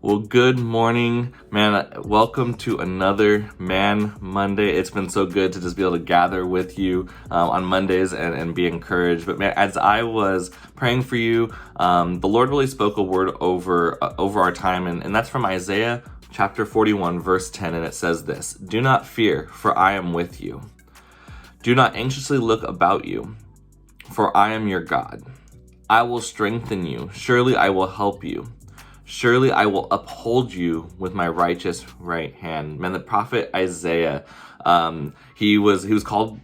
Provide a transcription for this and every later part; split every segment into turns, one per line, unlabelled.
Well, good morning, man. Welcome to another Man Monday. It's been so good to just be able to gather with you on Mondays and be encouraged. But man, as I was praying for you, the Lord really spoke a word over our time, and that's from Isaiah chapter 41, verse 10, and it says this: "Do not fear, for I am with you. Do not anxiously look about you, for I am your God. I will strengthen you. Surely I will help you. Surely I will uphold you with my righteous right hand." Man, the prophet Isaiah, he was called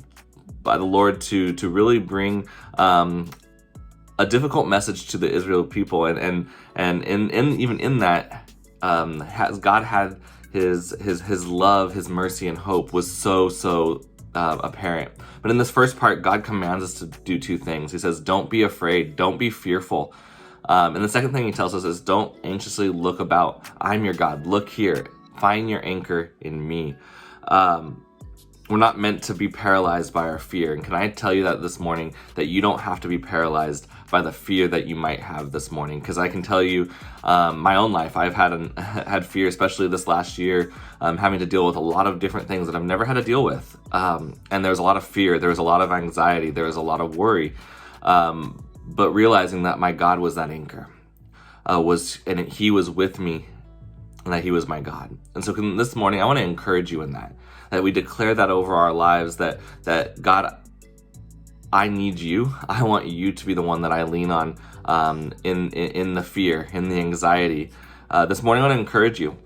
by the Lord to really bring a difficult message to the Israel people, and even in that, God had his love, his mercy, and hope was so apparent. But in this first part, God commands us to do two things. He says, "Don't be afraid, don't be fearful." And the second thing he tells us is, "Don't anxiously look about. I'm your God. Look here. Find your anchor in me." We're not meant to be paralyzed by our fear. And can I tell you that this morning, that you don't have to be paralyzed by the fear that you might have this morning? Because I can tell you, my own life, I've had fear, especially this last year, having to deal with a lot of different things that I've never had to deal with. And there's a lot of fear. There's a lot of anxiety. There's a lot of worry. But realizing that my God was that anchor, and he was with me, and that he was my God. And so this morning, I want to encourage you in that we declare that over our lives, that God, I need you. I want you to be the one that I lean on in the fear, in the anxiety. This morning, I want to encourage you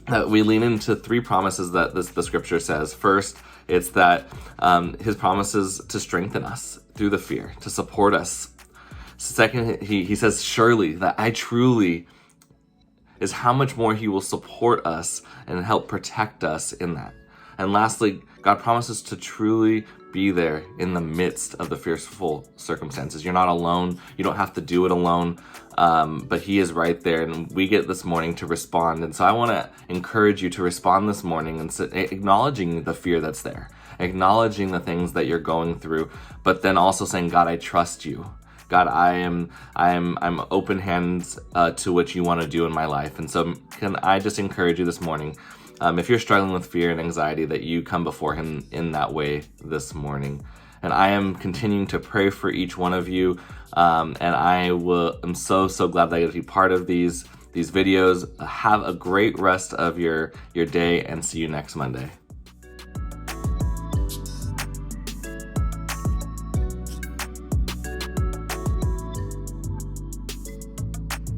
that we lean into three promises that the scripture says. First, it's that his promises to strengthen us through the fear, to support us. Second, he says, surely, that I truly is how much more he will support us and help protect us in that. And lastly, God promises to truly be there in the midst of the fearful circumstances. You're not alone. You don't have to do it alone, but he is right there, and we get this morning to respond. And so I want to encourage you to respond this morning and acknowledging the fear that's there, acknowledging the things that you're going through, but then also saying, God, I trust you. God, I'm open hands to what you want to do in my life. And so can I just encourage you this morning, if you're struggling with fear and anxiety, that you come before him in that way this morning. And I am continuing to pray for each one of you. And I'm so glad that I get to be part of these videos. Have a great rest of your day, and see you next Monday.